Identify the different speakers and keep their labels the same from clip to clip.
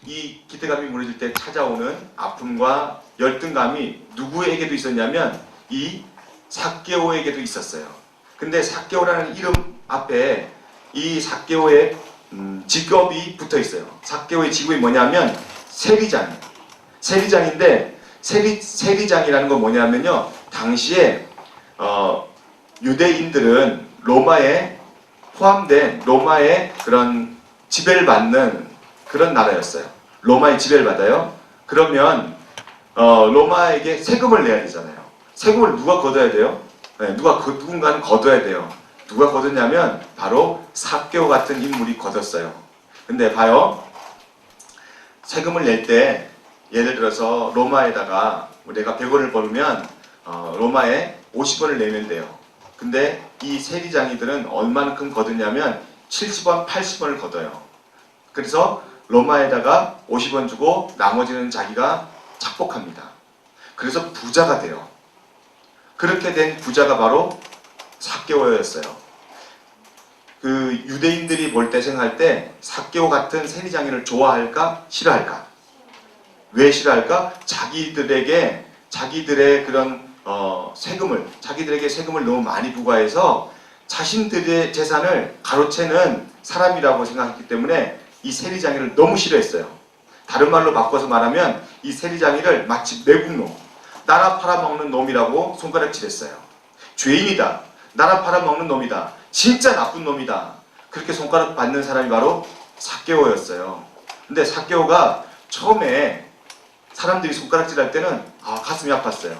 Speaker 1: 이 기대감이 무너질 때 찾아오는 아픔과 열등감이 누구에게도 있었냐면 이 삭개오에게도 있었어요. 근데 삭개오라는 이름 앞에 이 삭개오의 직업이 붙어 있어요. 삭개오의 직업이 뭐냐면 세리장이에요. 세리장인데 세리장이라는 건 뭐냐면요. 당시에 유대인들은 로마에 포함된 로마의 그런 지배를 받는 그런 나라였어요. 로마의 지배를 받아요. 그러면 로마에게 세금을 내야 되잖아요. 세금을 누가 걷어야 돼요? 네, 누군가는 걷어야 돼요. 누가 걷었냐면 바로 삭개오 같은 인물이 걷었어요. 근데 봐요. 세금을 낼 때 예를 들어서 로마에다가 내가 100원을 벌면 로마에 50원을 내면 돼요. 근데 이 세리장이들은 얼마만큼 걷었냐면 70원, 80원을 걷어요. 그래서 로마에다가 50원 주고 나머지는 자기가 착복합니다. 그래서 부자가 돼요. 그렇게 된 부자가 바로 삭개오였어요. 그 유대인들이 볼 때 생각할 때 삭개오 같은 세리장이를 좋아할까? 싫어할까? 왜 싫어할까? 자기들의 그런 자기들에게 세금을 너무 많이 부과해서 자신들의 재산을 가로채는 사람이라고 생각했기 때문에 이 세리장이를 너무 싫어했어요. 다른 말로 바꿔서 말하면 이 세리장이를 마치 내국놈, 나라 팔아먹는 놈이라고 손가락질했어요. 죄인이다. 나라 팔아먹는 놈이다. 진짜 나쁜 놈이다. 그렇게 손가락 받는 사람이 바로 삭개오였어요. 근데 삭개오가 처음에 사람들이 손가락질할 때는 가슴이 아팠어요.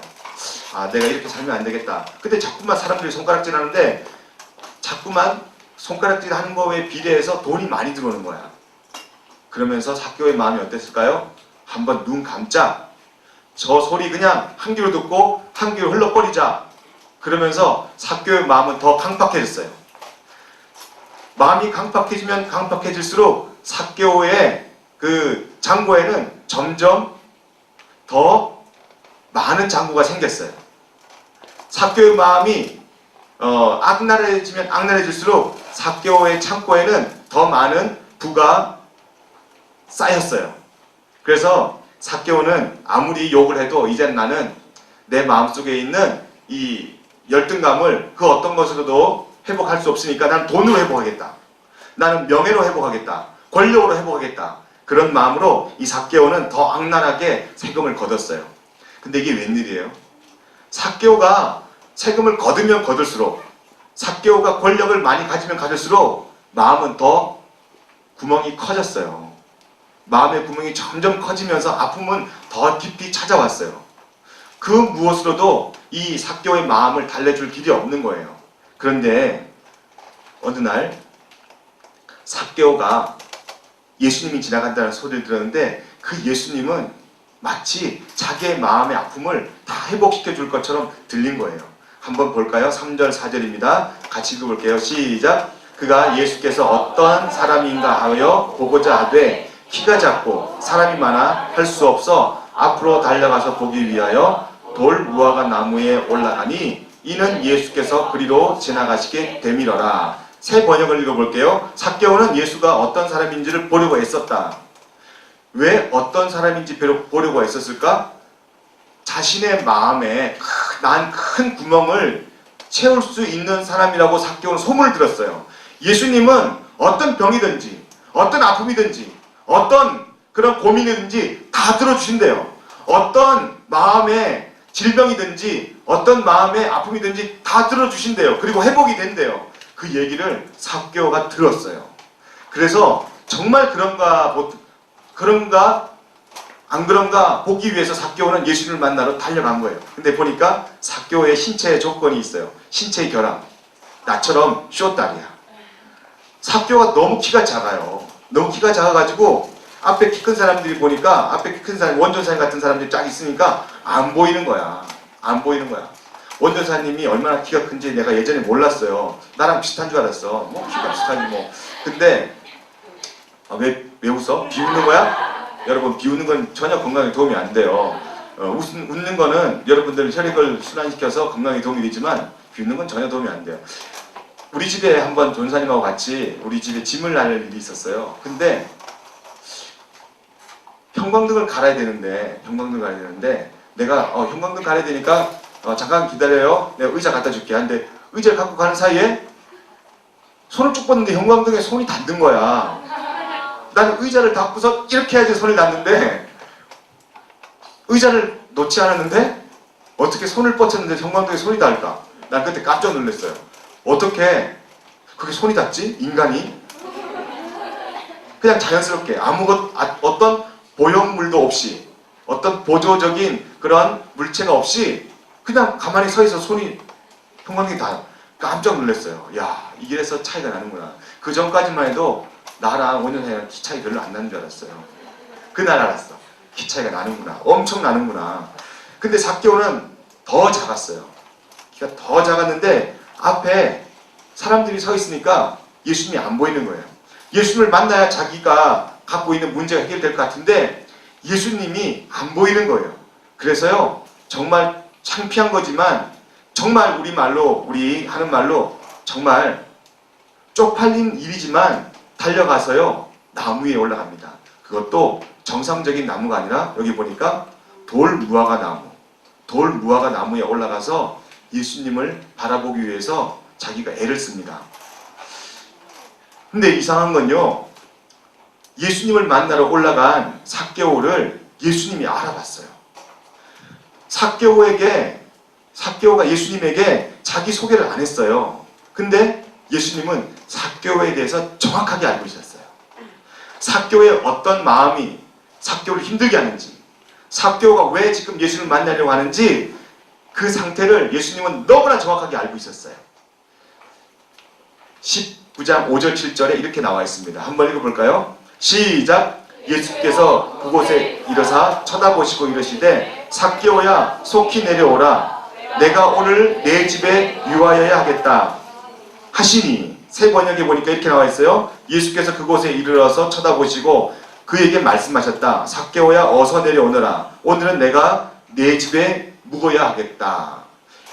Speaker 1: 내가 이렇게 살면 안 되겠다. 근데 자꾸만 사람들이 손가락질하는데 자꾸만 손가락질하는 거에 비례해서 돈이 많이 들어오는 거야. 그러면서 삭개오의 마음이 어땠을까요? 한번 눈 감자. 저 소리 그냥 한 귀로 듣고 한 귀로 흘러버리자. 그러면서 삭개오의 마음은 더 강팍해졌어요. 마음이 강팍해지면 강팍해질수록 삭개오의 그 장고에는 점점 더 많은 장고가 생겼어요. 삭개오의 마음이 악랄해지면 악랄해질수록 삭개오의 창고에는 더 많은 부가 쌓였어요. 그래서 삭개오는 아무리 욕을 해도 이젠 나는 내 마음속에 있는 이 열등감을 그 어떤 것으로도 회복할 수 없으니까 나는 돈으로 회복하겠다. 나는 명예로 회복하겠다. 권력으로 회복하겠다. 그런 마음으로 이 삭개오는 더 악랄하게 세금을 걷었어요. 근데 이게 웬일이에요? 삭개오가 세금을 거두면 거둘수록 삭개오가 권력을 많이 가지면 가질수록 마음은 더 구멍이 커졌어요. 마음의 구멍이 점점 커지면서 아픔은 더 깊이 찾아왔어요. 그 무엇으로도 이 삭개오의 마음을 달래줄 길이 없는 거예요. 그런데 어느 날 삭개오가 예수님이 지나간다는 소리를 들었는데 그 예수님은 마치 자기의 마음의 아픔을 다 회복시켜 줄 것처럼 들린 거예요. 한번 볼까요? 3절 4절입니다. 같이 읽어볼게요. 시작. 그가 예수께서 어떠한 사람인가 하여 보고자 하되 키가 작고 사람이 많아 할 수 없어 앞으로 달려가서 보기 위하여 돌 무화과 나무에 올라가니 이는 예수께서 그리로 지나가시게 되밀어라. 새 번역을 읽어볼게요. 삭개오는 예수가 어떤 사람인지를 보려고 애썼다. 왜 어떤 사람인지 보려고 애썼을까? 자신의 마음에 난 큰 구멍을 채울 수 있는 사람이라고 삭개오는 소문을 들었어요. 예수님은 어떤 병이든지 어떤 아픔이든지 어떤 그런 고민이든지 다 들어주신대요. 어떤 마음의 질병이든지 어떤 마음의 아픔이든지 다 들어주신대요. 그리고 회복이 된대요. 그 얘기를 삭개오가 들었어요. 그래서 정말 그런가 안 그런가 보기 위해서 삭개오는 예수님을 만나러 달려간 거예요. 근데 보니까 삭개오의 신체의 조건이 있어요. 신체의 결함. 나처럼 쇼다리야. 삭개오가 너무 키가 작아요. 너무 키가 작아가지고 앞에 키 큰 사람들이 보니까 앞에 키 큰 사람, 원전사님 같은 사람들이 쫙 있으니까 안 보이는 거야. 안 보이는 거야. 원전사님이 얼마나 키가 큰지 내가 예전에 몰랐어요. 나랑 비슷한 줄 알았어. 뭐 키가 비슷하니 뭐. 근데 왜 웃어? 비웃는 거야? 여러분, 비웃는 건 전혀 건강에 도움이 안 돼요. 웃는 거는 여러분들 혈액을 순환시켜서 건강에 도움이 되지만 비웃는 건 전혀 도움이 안 돼요. 우리 집에 한번 전사님하고 같이 우리 집에 짐을 나를 일이 있었어요. 근데 형광등을 갈아야 되는데 내가 형광등 갈아야 되니까 잠깐 기다려요. 내가 의자 갖다 줄게. 하는데 의자를 갖고 가는 사이에 손을 쭉 뻗는데 형광등에 손이 닿는 거야. 나는 의자를 닫고서 이렇게 해야지 손이 닿는데 의자를 놓지 않았는데 어떻게 손을 뻗쳤는데 형광등에 손이 닿을까? 난 그때 깜짝 놀랐어요. 어떻게 그게 손이 닿지? 인간이? 그냥 자연스럽게 어떤 보형물도 없이 어떤 보조적인 그런 물체가 없이 그냥 가만히 서 있어 손이 형광등이 닿아요. 깜짝 놀랐어요. 야, 이래서 차이가 나는구나. 그 전까지만 해도 나랑 5년 사이랑 키 차이 별로 안 나는 줄 알았어요. 그날 알았어. 키 차이가 나는구나. 엄청 나는구나. 근데 삭개오는 더 작았어요. 키가 더 작았는데 앞에 사람들이 서 있으니까 예수님이 안 보이는 거예요. 예수님을 만나야 자기가 갖고 있는 문제가 해결될 것 같은데 예수님이 안 보이는 거예요. 그래서요, 정말 창피한 거지만 정말 우리 하는 말로 정말 쪽팔린 일이지만 달려가서요, 나무 위에 올라갑니다. 그것도 정상적인 나무가 아니라 여기 보니까 돌무화과 나무에 올라가서 예수님을 바라보기 위해서 자기가 애를 씁니다. 근데 이상한 건요, 예수님을 만나러 올라간 삭개오를 예수님이 알아봤어요. 삭개오가 예수님에게 자기 소개를 안 했어요. 근데 예수님은 삭개오에 대해서 정확하게 알고 있었어요. 삭개오의 어떤 마음이 삭개오를 힘들게 하는지, 삭개오가 왜 지금 예수님을 만나려고 하는지 그 상태를 예수님은 너무나 정확하게 알고 있었어요. 19장 5절 7절에 이렇게 나와 있습니다. 한번 읽어볼까요? 시작! 예수께서 그곳에 이르사 쳐다보시고 이르시되 삭개오야 속히 내려오라. 내가 오늘 내 집에 유하여야 하겠다 하시니, 새 번역에 보니까 이렇게 나와 있어요. 예수께서 그곳에 이르러서 쳐다보시고 그에게 말씀하셨다. 삭개오야 어서 내려오너라. 오늘은 내가 내 집에 묵어야 하겠다.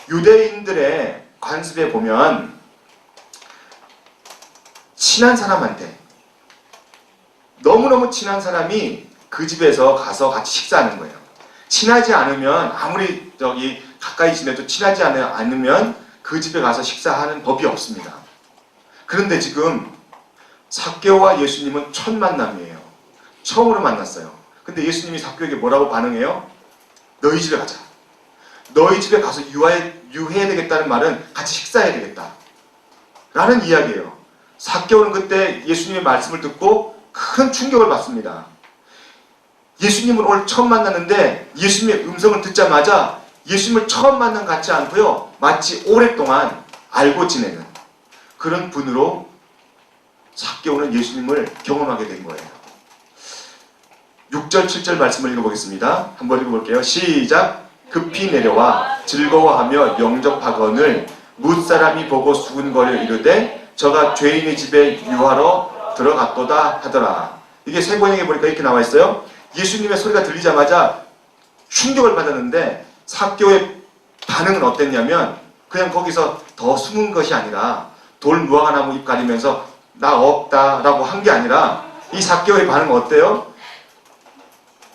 Speaker 1: 유대인들의 관습에 보면 친한 사람한테, 너무너무 친한 사람이 그 집에서 가서 같이 식사하는 거예요. 친하지 않으면, 아무리 가까이 지내도 친하지 않으면 그 집에 가서 식사하는 법이 없습니다. 그런데 지금 삭개오와 예수님은 첫 만남이에요. 처음으로 만났어요. 근데 예수님이 삭개오에게 뭐라고 반응해요? 너희 집에 가자. 너희 집에 가서 유해야 되겠다는 말은 같이 식사해야 되겠다 라는 이야기예요. 삭개오는 그때 예수님의 말씀을 듣고 큰 충격을 받습니다. 예수님을 오늘 처음 만났는데 예수님의 음성을 듣자마자 예수님을 처음 만난 것 같지 않고요, 마치 오랫동안 알고 지내는 그런 분으로 삭개오는 예수님을 경험하게 된 거예요. 6절 7절 말씀을 읽어보겠습니다. 한번 읽어볼게요. 시작! 급히 내려와 즐거워하며 영접하거늘 뭇사람이 보고 수군거려 이르되 저가 죄인의 집에 유하러 들어갔도다 하더라. 이게 새 번역에 보니까 이렇게 나와 있어요. 예수님의 소리가 들리자마자 충격을 받았는데 삭개오의 반응은 어땠냐면 그냥 거기서 더 숨은 것이 아니라 돌무화과 나무 잎 가리면서 나 없다 라고 한 게 아니라 이 삭개오의 반응은 어때요?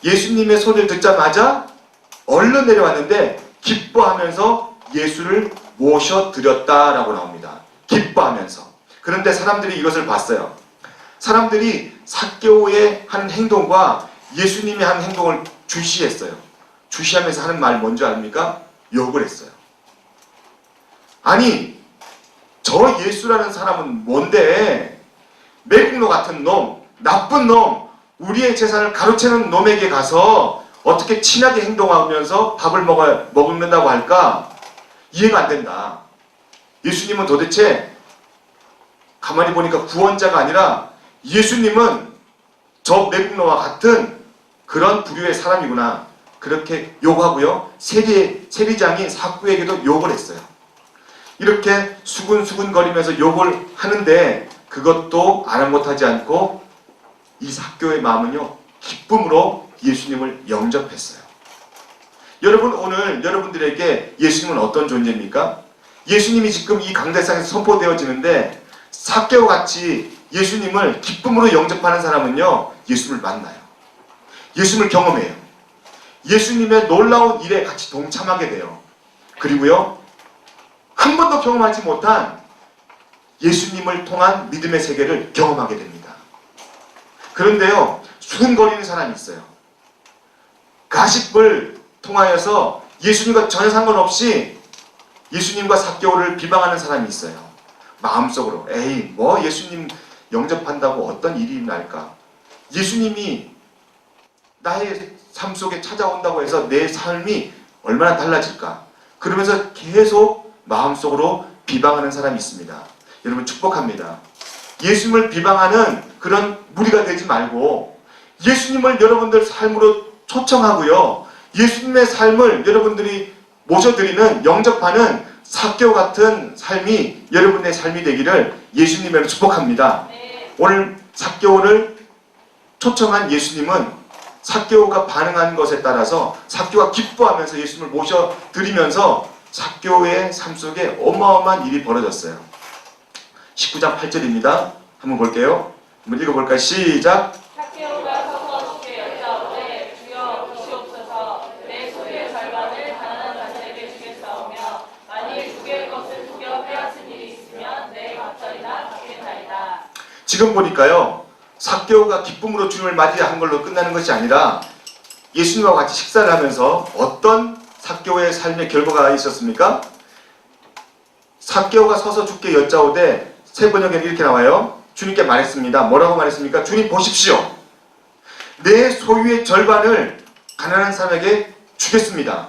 Speaker 1: 예수님의 소리를 듣자마자 얼른 내려왔는데 기뻐하면서 예수를 모셔드렸다라고 나옵니다. 기뻐하면서. 그런데 사람들이 이것을 봤어요. 사람들이 삭개오의 하는 행동과 예수님이 하는 행동을 주시했어요. 주시하면서 하는 말 뭔지 아닙니까? 욕을 했어요. 아니, 저 예수라는 사람은 뭔데? 매국노 같은 놈, 나쁜 놈, 우리의 재산을 가로채는 놈에게 가서 어떻게 친하게 행동하면서 밥을 먹는다고 할까? 이해가 안 된다. 예수님은 도대체 가만히 보니까 구원자가 아니라 예수님은 저 매국노와 같은 그런 부류의 사람이구나. 그렇게 욕하고요. 세리장인 삭개오에게도 욕을 했어요. 이렇게 수군수군거리면서 욕을 하는데 그것도 아랑곳하지 않고 이 삭개오의 마음은요, 기쁨으로 예수님을 영접했어요. 여러분, 오늘 여러분들에게 예수님은 어떤 존재입니까? 예수님이 지금 이 강대상에서 선포되어지는데 삭개오 같이 예수님을 기쁨으로 영접하는 사람은요, 예수를 만나요. 예수님을 경험해요. 예수님의 놀라운 일에 같이 동참하게 돼요. 그리고요, 한 번도 경험하지 못한 예수님을 통한 믿음의 세계를 경험하게 됩니다. 그런데요, 수근거리는 사람이 있어요. 가십을 통하여서 예수님과 전혀 상관없이 예수님과 삭개오를 비방하는 사람이 있어요. 마음속으로 에이 뭐 예수님 영접한다고 어떤 일이 날까? 예수님이 나의 삶 속에 찾아온다고 해서 내 삶이 얼마나 달라질까? 그러면서 계속 마음속으로 비방하는 사람이 있습니다. 여러분 축복합니다. 예수님을 비방하는 그런 무리가 되지 말고 예수님을 여러분들 삶으로 초청하고요. 예수님의 삶을 여러분들이 모셔드리는 영접하는 삭개오 같은 삶이 여러분의 삶이 되기를 예수님으로 축복합니다. 오늘 삭개오를 초청한 예수님은 삭개오가 반응한 것에 따라서 삭개오가 기뻐하면서 예수님을 모셔드리면서 삭개오의 삶 속에 어마어마한 일이 벌어졌어요. 19장 8절입니다. 한번 볼게요. 한번 읽어볼까요? 시작!
Speaker 2: 삭개오가 서서 주께 여짜오되 주여 보시옵소서 내 소유의 절반을 가난한 자들에게 주겠사오며 만일 주의 것을 속여 빼앗은 일이 있으면 내 갑절이나 갚겠나이다.
Speaker 1: 지금 보니까요, 삭개오가 기쁨으로 주님을 맞이한 걸로 끝나는 것이 아니라 예수님과 같이 식사를 하면서 어떤 삭개오의 삶의 결과가 있었습니까? 삭개오가 서서 주께 여짜오되 세 번역에는 이렇게 나와요. 주님께 말했습니다. 뭐라고 말했습니까? 주님 보십시오. 내 소유의 절반을 가난한 사람에게 주겠습니다.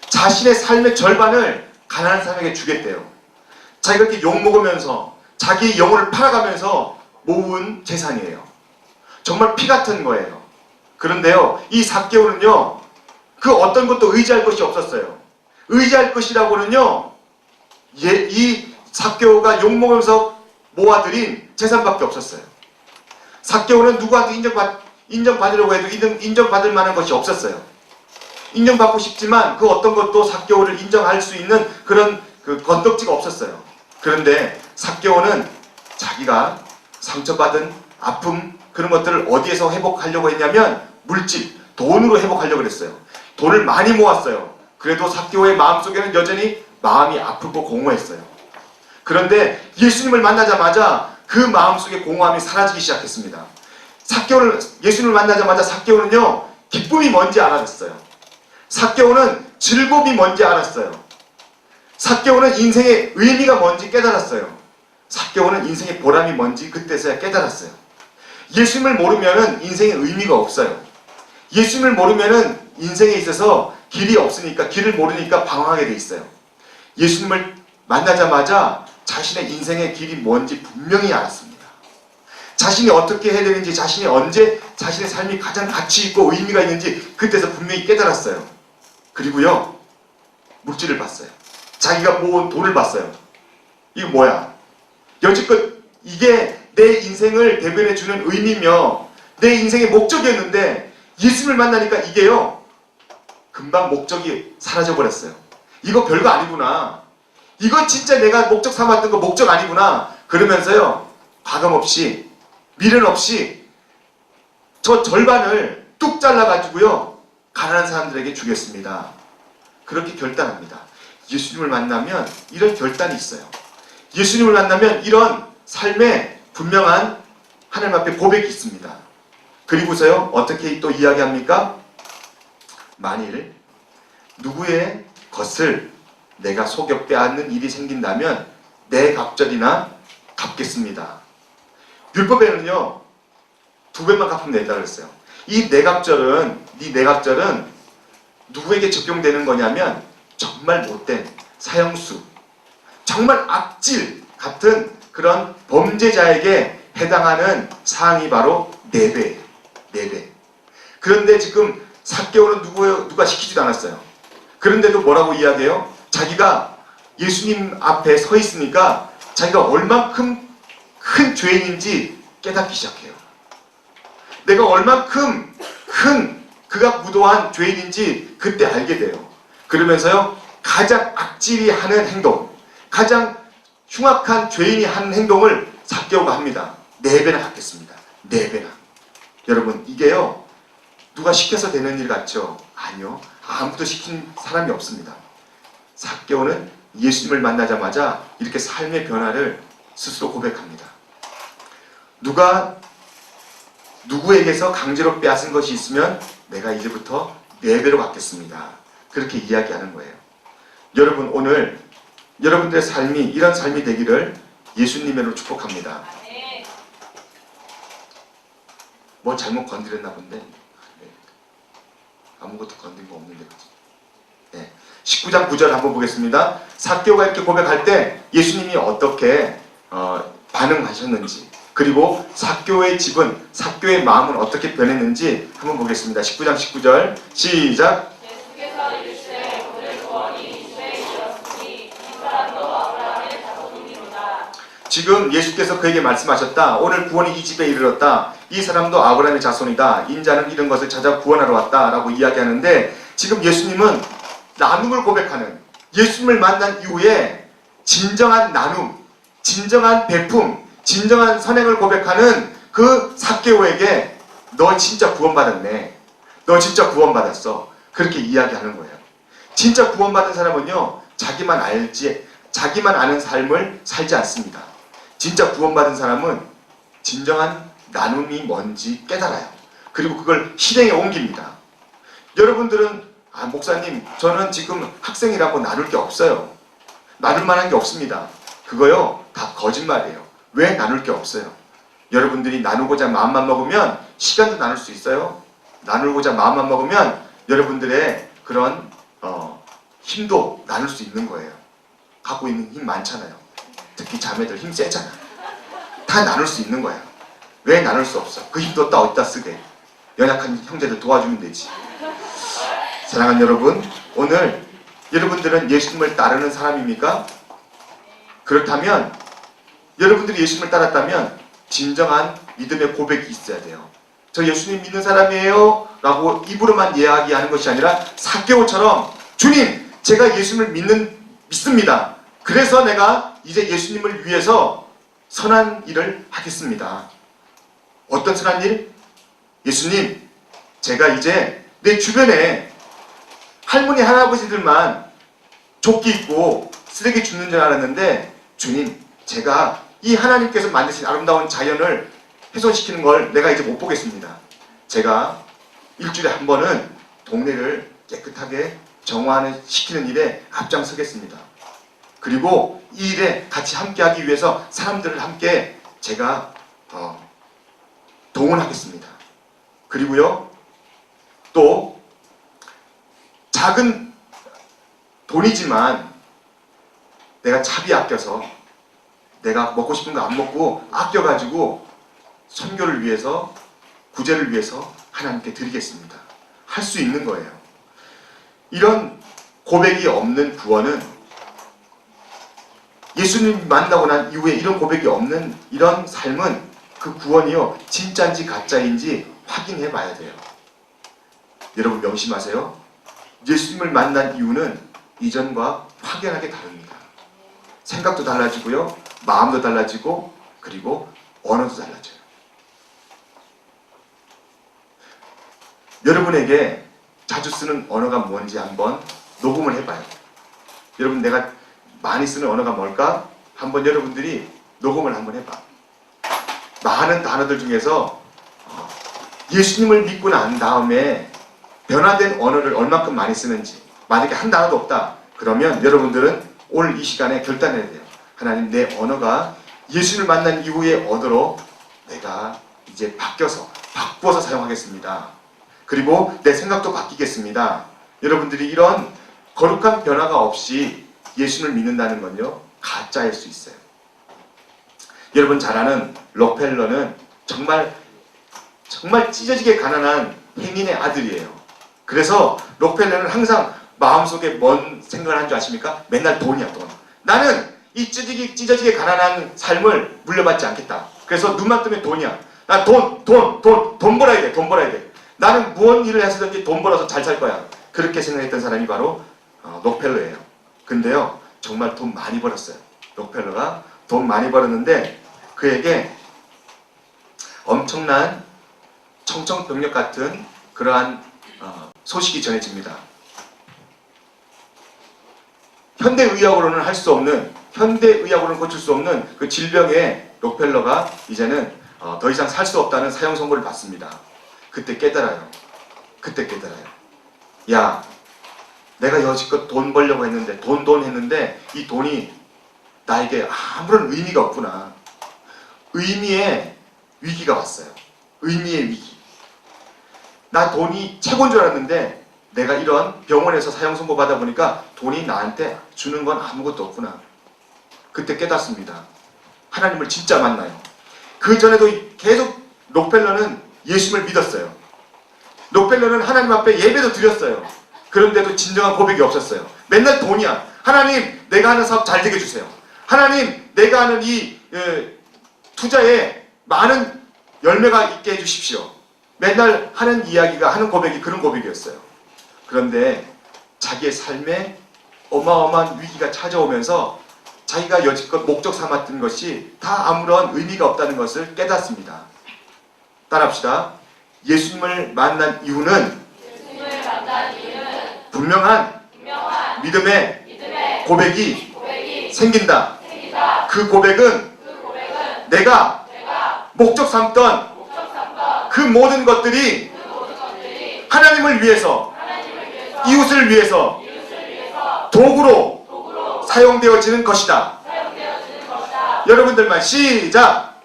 Speaker 1: 자신의 삶의 절반을 가난한 사람에게 주겠대요. 자기가 이렇게 욕먹으면서 자기 영혼을 팔아가면서 모은 재산이에요. 정말 피 같은 거예요. 그런데요, 이 삭개오는요, 그 어떤 것도 의지할 것이 없었어요. 의지할 것이라고는요, 이 삭개오가 욕먹으면서 모아들인 재산밖에 없었어요. 삭개오는 누구한테 인정받으려고 해도 인정받을 만한 것이 없었어요. 인정받고 싶지만 그 어떤 것도 삭개오를 인정할 수 있는 그런 건덕지가 없었어요. 그런데 삭개오는 자기가 상처받은 아픔 그런 것들을 어디에서 회복하려고 했냐면 물질, 돈으로 회복하려고 했어요. 돈을 많이 모았어요. 그래도 삭개오의 마음속에는 여전히 마음이 아프고 공허했어요. 그런데 예수님을 만나자마자 그 마음속의 공허함이 사라지기 시작했습니다. 예수님을 만나자마자 삭개오는요, 기쁨이 뭔지 알았어요. 삭개오는 즐거움이 뭔지 알았어요. 삭개오는 인생의 의미가 뭔지 깨달았어요. 삭개오는 인생의 보람이 뭔지 그때서야 깨달았어요. 예수님을 모르면은 인생의 의미가 없어요. 예수님을 모르면은 인생에 있어서 길이 없으니까, 길을 모르니까 방황하게 돼 있어요. 예수님을 만나자마자 자신의 인생의 길이 뭔지 분명히 알았습니다. 자신이 어떻게 해야 되는지, 자신이 언제 자신의 삶이 가장 가치 있고 의미가 있는지 그때서 분명히 깨달았어요. 그리고요, 물질을 봤어요. 자기가 모은 돈을 봤어요. 이거 뭐야? 여지껏 이게 내 인생을 대변해주는 의미며 내 인생의 목적이었는데 예수님을 만나니까 이게요, 금방 목적이 사라져버렸어요. 이거 별거 아니구나. 이거 진짜 내가 목적 삼았던 거 목적 아니구나. 그러면서요, 과감 없이, 미련 없이 저 절반을 뚝 잘라가지고요, 가난한 사람들에게 주겠습니다. 그렇게 결단합니다. 예수님을 만나면 이런 결단이 있어요. 예수님을 만나면 이런 삶에 분명한 하나님 앞에 고백이 있습니다. 그리고서요, 어떻게 또 이야기합니까? 만일 누구의 것을 내가 속여 빼앗는 일이 생긴다면 내 갑절이나 갚겠습니다. 율법에는요, 2배만 갚으면 된다 그랬어요. 이 내갑절은 누구에게 적용되는 거냐면 정말 못된 사형수, 정말 악질 같은 그런 범죄자에게 해당하는 사항이 바로 4배예요. 4배. 그런데 지금 삭개오는 누가 시키지도 않았어요. 그런데도 뭐라고 이야기해요? 자기가 예수님 앞에 서 있으니까 자기가 얼만큼 큰 죄인인지 깨닫기 시작해요. 내가 얼만큼 큰 그가 무도한 죄인인지 그때 알게 돼요. 그러면서요, 가장 악질이 하는 행동, 가장 흉악한 죄인이 하는 행동을 삭개오가 합니다. 4배나 갚겠습니다. 4배나. 여러분, 이게요, 누가 시켜서 되는 일 같죠? 아니요. 아무도 시킨 사람이 없습니다. 삭개오는 예수님을 만나자마자 이렇게 삶의 변화를 스스로 고백합니다. 누구에게서 강제로 빼앗은 것이 있으면 내가 이제부터 4배로 갚겠습니다. 그렇게 이야기하는 거예요. 여러분, 오늘 여러분들의 삶이 이런 삶이 되기를 예수님으로 축복합니다. 뭐 잘못 건드렸나 본데. 네. 아무것도 건드린 거 없는데. 네. 19장 9절 한번 보겠습니다. 삭개오가 이렇게 고백할 때 예수님이 어떻게 반응하셨는지, 그리고 삭개오의 집은, 삭개오의 마음은 어떻게 변했는지 한번 보겠습니다. 19장 19절 시작.
Speaker 2: 예수께서 이르시되 오늘 구원이 이 집에 이르렀으니 이 사람도 아브라함의 자손이니로다.
Speaker 1: 지금 예수께서 그에게 말씀하셨다. 오늘 구원이 이 집에 이르렀다. 이 사람도 아브라함의 자손이다. 인자는 이런 것을 찾아 구원하러 왔다. 라고 이야기하는데, 지금 예수님은 나눔을 고백하는, 예수님을 만난 이후에 진정한 나눔, 진정한 베품, 진정한 선행을 고백하는 그 삭개오에게 너 진짜 구원받았네. 너 진짜 구원받았어. 그렇게 이야기하는 거예요. 진짜 구원받은 사람은요, 자기만 아는 삶을 살지 않습니다. 진짜 구원받은 사람은 진정한 나눔이 뭔지 깨달아요. 그리고 그걸 실행에 옮깁니다. 여러분들은 목사님, 저는 지금 학생이라고 나눌 게 없어요. 나눌 만한 게 없습니다. 그거요, 다 거짓말이에요. 왜 나눌 게 없어요? 여러분들이 나누고자 마음만 먹으면 시간도 나눌 수 있어요. 나누고자 마음만 먹으면 여러분들의 그런 힘도 나눌 수 있는 거예요. 갖고 있는 힘 많잖아요. 특히 자매들 힘 세잖아. 다 나눌 수 있는 거야. 왜 나눌 수 없어? 그 힘도 다 어디다 쓰게? 연약한 형제들 도와주면 되지. 사랑하는 여러분, 오늘 여러분들은 예수님을 따르는 사람입니까? 그렇다면, 여러분들이 예수님을 따랐다면 진정한 믿음의 고백이 있어야 돼요. 저 예수님 믿는 사람이에요 라고 입으로만 이야기하는 것이 아니라 삭개오처럼, 주님, 제가 예수님을 믿습니다. 그래서 내가 이제 예수님을 위해서 선한 일을 하겠습니다. 어떤 선한 일? 예수님, 제가 이제 내 주변에 할머니 할아버지들만 조끼 입고 쓰레기 줍는 줄 알았는데, 주님, 제가 이 하나님께서 만드신 아름다운 자연을 훼손시키는 걸 내가 이제 못 보겠습니다. 제가 일주일에 한 번은 동네를 깨끗하게 정화시키는 일에 앞장서겠습니다. 그리고 이 일에 같이 함께하기 위해서 사람들을 함께 제가 동원하겠습니다. 그리고요, 또 작은 돈이지만 내가 차비 아껴서 내가 먹고 싶은 거 안 먹고 아껴가지고 선교를 위해서, 구제를 위해서 하나님께 드리겠습니다. 할 수 있는 거예요. 이런 고백이 없는 구원은, 예수님 만나고 난 이후에 이런 고백이 없는 이런 삶은, 그 구원이요, 진짜인지 가짜인지 확인해 봐야 돼요. 여러분 명심하세요. 예수님을 만난 이유는 이전과 확연하게 다릅니다. 생각도 달라지고요, 마음도 달라지고, 그리고 언어도 달라져요. 여러분에게 자주 쓰는 언어가 뭔지 한번 녹음을 해봐요. 여러분, 내가 많이 쓰는 언어가 뭘까? 한번 여러분들이 녹음을 한번 해봐. 많은 단어들 중에서 예수님을 믿고 난 다음에 변화된 언어를 얼마큼 많이 쓰는지, 만약에 한 단어도 없다, 그러면 여러분들은 오늘 이 시간에 결단해야 돼요. 하나님, 내 언어가 예수님을 만난 이후의 언어로 내가 이제 바꿔서 사용하겠습니다. 그리고 내 생각도 바뀌겠습니다. 여러분들이 이런 거룩한 변화가 없이 예수님을 믿는다는 건요, 가짜일 수 있어요. 여러분 잘 아는 록펠러는 정말 찢어지게 가난한 행인의 아들이에요. 그래서 록펠러는 항상 마음속에 뭔 생각을 한 줄 아십니까? 맨날 돈이야, 돈. 나는 이 찢어지게 가난한 삶을 물려받지 않겠다. 그래서 눈만 뜨면 돈이야. 나 돈 벌어야 돼. 돈 벌어야 돼. 나는 무언 일을 해서든지 돈 벌어서 잘 살 거야. 그렇게 생각했던 사람이 바로 록펠러예요. 근데요, 정말 돈 많이 벌었어요. 록펠러가 돈 많이 벌었는데 그에게 엄청난 청천벽력 같은 그러한 소식이 전해집니다. 현대의학으로는 할 수 없는, 현대의학으로는 고칠 수 없는 그 질병의 록펠러가 이제는 더 이상 살 수 없다는 사형 선고를 받습니다. 그때 깨달아요. 야, 내가 여지껏 돈 벌려고 했는데 돈 했는데 이 돈이 나에게 아무런 의미가 없구나. 의미의 위기가 왔어요. 의미의 위기. 나 돈이 최고인 줄 알았는데 내가 이런 병원에서 사형 선고 받아 보니까 돈이 나한테 주는 건 아무것도 없구나. 그때 깨닫습니다. 하나님을 진짜 만나요. 그 전에도 계속 록펠러는 예수님을 믿었어요. 록펠러는 하나님 앞에 예배도 드렸어요. 그런데도 진정한 고백이 없었어요. 맨날 돈이야. 하나님, 내가 하는 사업 잘 되게 해주세요. 하나님, 내가 하는 이 투자에 많은 열매가 있게 해주십시오. 맨날 하는 이야기가, 하는 고백이 그런 고백이었어요. 그런데 자기의 삶에 어마어마한 위기가 찾아오면서 자기가 여지껏 목적 삼았던 것이 다 아무런 의미가 없다는 것을 깨닫습니다. 따라합시다. 예수님을 만난 이유는 분명한 믿음의 고백이 생긴다. 그 고백은 내가 목적 삼던 그 모든 것들이 하나님을 위해서, 이웃을 위해서 도구로 사용되어지는 것이다. 여러분들만 시작!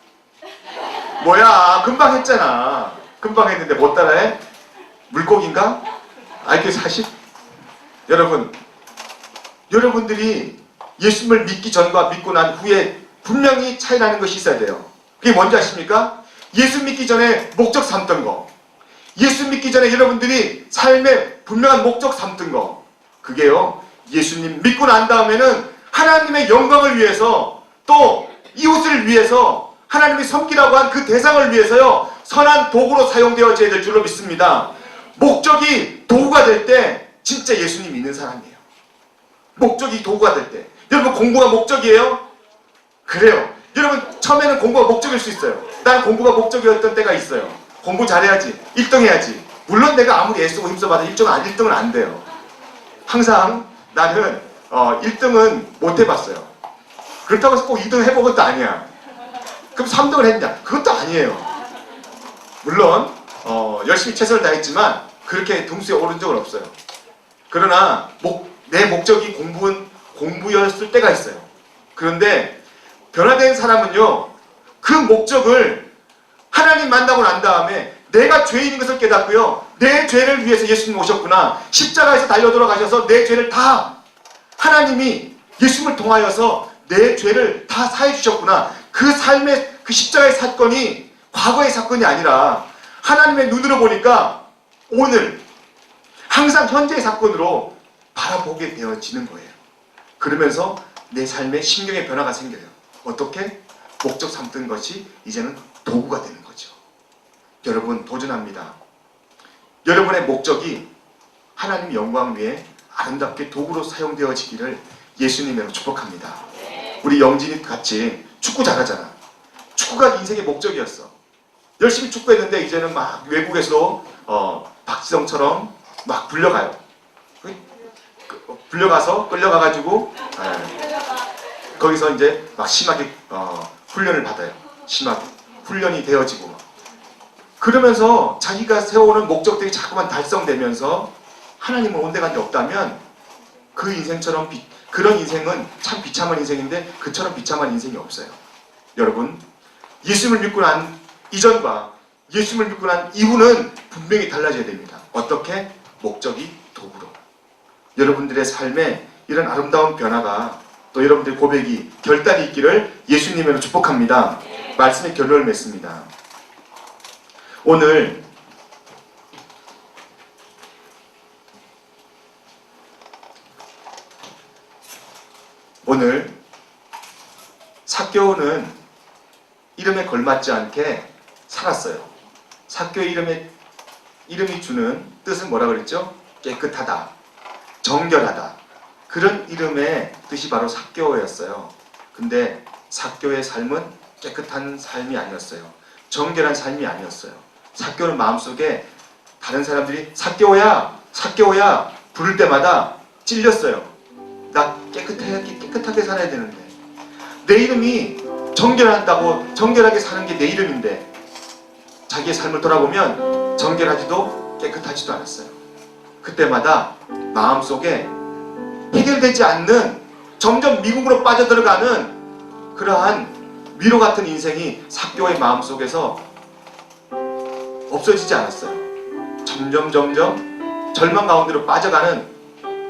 Speaker 1: 뭐야, 금방 했잖아. 금방 했는데 못 따라해? 물고기인가? IQ 40? 여러분들이 예수님을 믿기 전과 믿고 난 후에 분명히 차이 나는 것이 있어야 돼요. 그게 뭔지 아십니까? 예수 믿기 전에 목적 삼던 거, 예수 믿기 전에 여러분들이 삶의 분명한 목적 삼던 거, 그게요, 예수님 믿고 난 다음에는 하나님의 영광을 위해서, 또 이웃을 위해서, 하나님이 섬기라고 한 그 대상을 위해서요, 선한 도구로 사용되어져야 될 줄로 믿습니다. 목적이 도구가 될 때 진짜 예수님 믿는 사람이에요. 목적이 도구가 될 때. 여러분, 공부가 목적이에요? 그래요. 여러분, 처음에는 공부가 목적일 수 있어요. 난 공부가 목적이었던 때가 있어요. 공부 잘해야지, 1등 해야지. 물론 내가 아무리 애쓰고 힘써봐도 1등은 안 돼요. 항상 나는 1등은 못 해봤어요. 그렇다고 해서 꼭 2등 해본 것도 아니야. 그럼 3등을 했냐? 그것도 아니에요. 물론 열심히 최선을 다했지만 그렇게 등수에 오른 적은 없어요. 그러나 내 목적이 공부였을 때가 있어요. 그런데 변화된 사람은요, 그 목적을 하나님 만나고 난 다음에 내가 죄인인 것을 깨닫고요, 내 죄를 위해서 예수님 오셨구나, 십자가에서 달려 돌아가셔서 내 죄를 다, 하나님이 예수님을 통하여서 내 죄를 다 사해 주셨구나. 그 삶의, 그 십자가의 사건이 과거의 사건이 아니라 하나님의 눈으로 보니까 오늘 항상 현재의 사건으로 바라보게 되어지는 거예요. 그러면서 내 삶에 심경의 변화가 생겨요. 어떻게? 목적 삼던 것이 이제는 도구가 되는 거죠. 여러분, 도전합니다. 여러분의 목적이 하나님 영광 위에 아름답게 도구로 사용되어지기를 예수님으로 축복합니다. 우리 영진이 같이 축구 잘하잖아. 축구가 인생의 목적이었어. 열심히 축구했는데 이제는 막 외국에서 박지성처럼 막 불려가요. 불려가서 끌려가가지고 거기서 이제 막 심하게 훈련을 받아요. 심하게 훈련이 되어지고, 그러면서 자기가 세워오는 목적들이 자꾸만 달성되면서 하나님은 온데간데 없다면 그 인생처럼 그런 인생은 참 비참한 인생인데 그처럼 비참한 인생이 없어요. 여러분, 예수님을 믿고 난 이전과 예수님을 믿고 난 이후는 분명히 달라져야 됩니다. 어떻게? 목적이 도구로. 여러분들의 삶에 이런 아름다운 변화가, 또 여러분들의 고백이, 결단이 있기를 예수님으로 축복합니다. 말씀의 결론을 맺습니다. 오늘 삭개오는 이름에 걸맞지 않게 살았어요. 삭개오의 이름이 주는 뜻은 뭐라 그랬죠? 깨끗하다, 정결하다. 그런 이름의 뜻이 바로 삭개오였어요. 근데 삭개오의 삶은 깨끗한 삶이 아니었어요. 정결한 삶이 아니었어요. 삭개오는 마음속에 다른 사람들이 삭개오야, 삭개오야 부를 때마다 찔렸어요. 나 깨끗하게 살아야 되는데, 내 이름이 정결하게 사는 게 내 이름인데, 자기의 삶을 돌아보면 정결하지도 깨끗하지도 않았어요. 그때마다 마음속에 해결되지 않는, 점점 미궁으로 빠져들어가는 그러한 미로 같은 인생이 삭개오의 마음속에서 없어지지 않았어요. 점점 절망 가운데로 빠져가는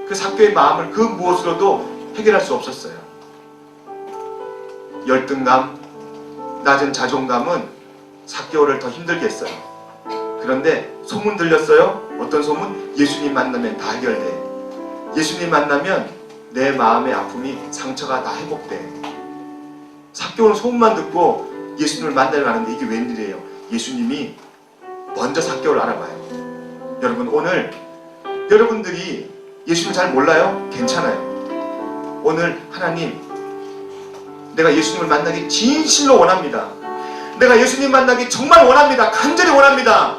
Speaker 1: 그 삭개오의 마음을 그 무엇으로도 해결할 수 없었어요. 열등감, 낮은 자존감은 삭개오를 더 힘들게 했어요. 그런데 소문 들렸어요? 어떤 소문? 예수님 만나면 다 해결돼. 예수님 만나면 내 마음의 아픔이, 상처가 다 회복돼. 삭개오는 소문만 듣고 예수님을 만나러 가는데 이게 웬일이에요? 예수님이 먼저 삭개오를 알아봐요. 여러분, 오늘 여러분들이 예수님 잘 몰라요? 괜찮아요. 오늘 하나님, 내가 예수님을 만나기 진실로 원합니다. 내가 예수님 만나기 정말 원합니다. 간절히 원합니다.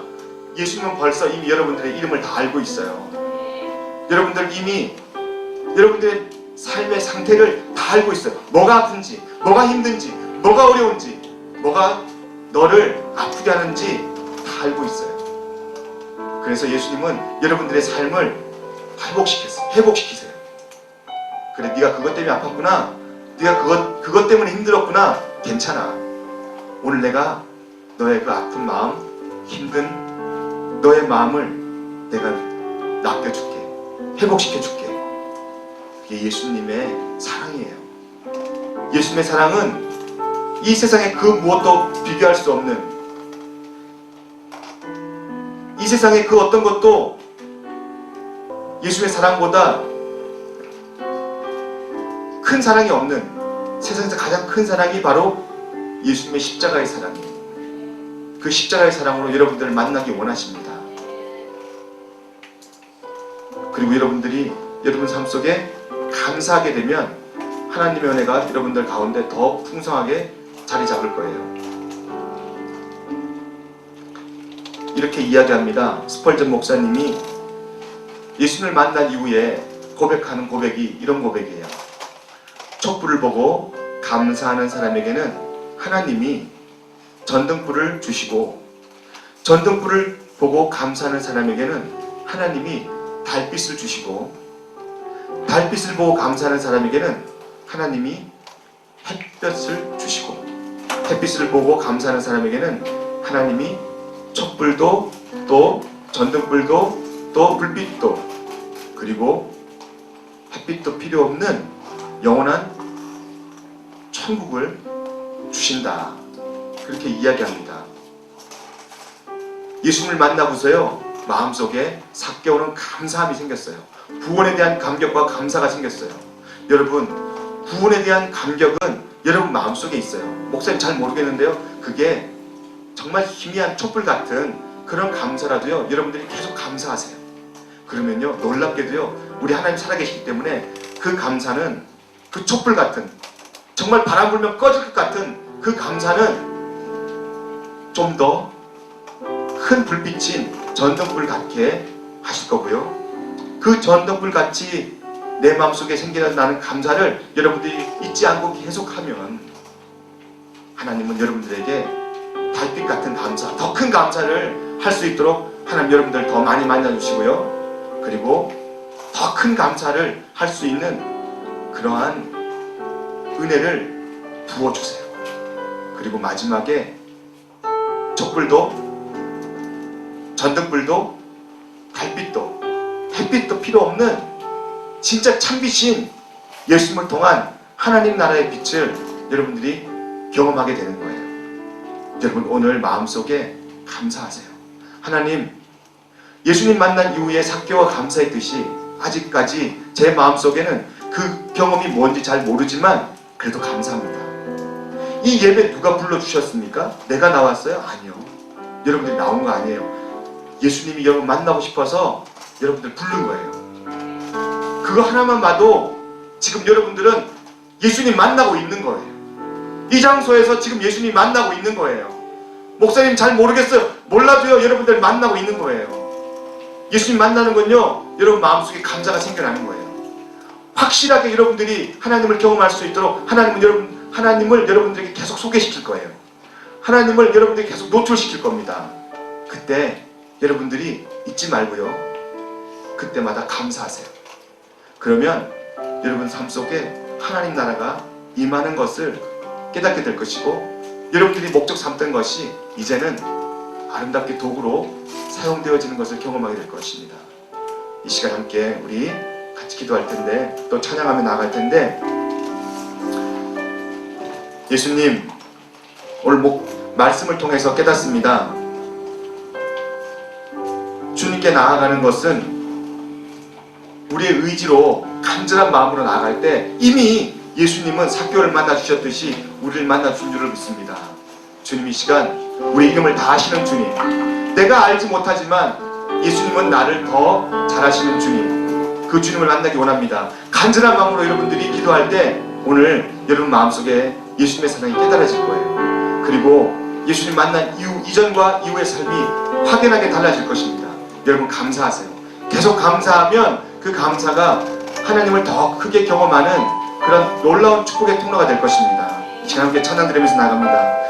Speaker 1: 예수님은 벌써 이미 여러분들의 이름을 다 알고 있어요. 여러분들 이미 여러분들의 삶의 상태를 다 알고 있어요. 뭐가 아픈지, 뭐가 힘든지, 뭐가 어려운지, 뭐가 너를 아프게 하는지 다 알고 있어요. 그래서 예수님은 여러분들의 삶을 회복시키세요. 그래, 네가 그것 때문에 아팠구나, 네가 그것 때문에 힘들었구나, 괜찮아. 오늘 내가 너의 그 아픈 마음, 힘든 너의 마음을 내가 낚여줄게, 회복시켜줄게. 그게 예수님의 사랑이에요. 예수님의 사랑은 이 세상에 그 무엇도 비교할 수 없는, 이 세상에 그 어떤 것도 예수님의 사랑보다 큰 사랑이 없는, 세상에서 가장 큰 사랑이 바로 예수님의 십자가의 사랑이에요. 그 십자가의 사랑으로 여러분들을 만나기 원하십니다. 그리고 여러분들이 여러분 삶 속에 감사하게 되면 하나님의 은혜가 여러분들 가운데 더 풍성하게 자리 잡을 거예요. 이렇게 이야기합니다. 스펄전 목사님이 예수님을 만난 이후에 고백하는 고백이 이런 고백이에요. 촛불을 보고 감사하는 사람에게는 하나님이 전등불을 주시고, 전등불을 보고 감사하는 사람에게는 하나님이 달빛을 주시고, 달빛을 보고 감사하는 사람에게는 하나님이 햇볕을 주시고, 햇빛을 보고 감사하는 사람에게는 하나님이 촛불도 또 전등불도 또 불빛도, 그리고 햇빛도 필요 없는 영원한 천국을 주신다. 그렇게 이야기합니다. 예수님을 만나고서요, 마음속에 삭개오는 감사함이 생겼어요. 구원에 대한 감격과 감사가 생겼어요. 여러분, 구원에 대한 감격은 여러분 마음속에 있어요. 목사님 잘 모르겠는데요, 그게 정말 희미한 촛불 같은 그런 감사라도요, 여러분들이 계속 감사하세요. 그러면요, 놀랍게도요, 우리 하나님 살아계시기 때문에 그 감사는, 그 촛불 같은, 정말 바람 불면 꺼질 것 같은 그 감사는 좀 더 큰 불빛인 전등불 같게 하실 거고요. 그 전등불 같이 내 마음속에 생겨나는 감사를 여러분들이 잊지 않고 계속하면 하나님은 여러분들에게 달빛 같은 감사, 더 큰 감사를 할 수 있도록 하나님 여러분들 더 많이 만나주시고요. 그리고 더 큰 감사를 할 수 있는 그러한 은혜를 부어주세요. 그리고 마지막에 촛불도 전등불도 달빛도 햇빛도 필요 없는 진짜 참빛인 예수님을 통한 하나님 나라의 빛을 여러분들이 경험하게 되는 거예요. 여러분, 오늘 마음속에 감사하세요. 하나님, 예수님 만난 이후에 삭개오와 감사했듯이 아직까지 제 마음속에는 그 경험이 뭔지 잘 모르지만 그래도 감사합니다. 이 예배 누가 불러주셨습니까? 내가 나왔어요? 아니요. 여러분들이 나온 거 아니에요. 예수님이 여러분 만나고 싶어서 여러분들 부른 거예요. 그거 하나만 봐도 지금 여러분들은 예수님 만나고 있는 거예요. 이 장소에서 지금 예수님 만나고 있는 거예요. 목사님 잘 모르겠어요. 몰라도요, 여러분들 만나고 있는 거예요. 예수님 만나는 건요, 여러분 마음속에 감사가 생겨나는 거예요. 확실하게 여러분들이 하나님을 경험할 수 있도록 하나님을 여러분들에게 계속 소개시킬 거예요. 하나님을 여러분들에게 계속 노출시킬 겁니다. 그때 여러분들이 잊지 말고요, 그때마다 감사하세요. 그러면 여러분 삶 속에 하나님 나라가 임하는 것을 깨닫게 될 것이고, 여러분들이 목적 삼던 것이 이제는 아름답게 도구로 사용되어지는 것을 경험하게 될 것입니다. 이 시간 함께 우리 같이 기도할 텐데, 또 찬양하며 나아갈 텐데, 예수님 오늘 말씀을 통해서 깨닫습니다. 주님께 나아가는 것은 우리의 의지로 간절한 마음으로 나아갈 때 이미 예수님은 삭개오를 만나 주셨듯이 우리를 만나 준 줄을 믿습니다. 주님, 이 시간 우리 이름을 다 아시는 주님, 내가 알지 못하지만 예수님은 나를 더 잘 아시는 주님, 그 주님을 만나기 원합니다. 간절한 마음으로 여러분들이 기도할 때 오늘 여러분 마음속에 예수님의 사랑이 깨달아질 거예요. 그리고 예수님 만난 이후, 이전과 이후의 삶이 확연하게 달라질 것입니다. 여러분 감사하세요. 계속 감사하면 그 감사가 하나님을 더 크게 경험하는 그런 놀라운 축복의 통로가 될 것입니다. 이 시간 함께 찬양 드리면서 나갑니다.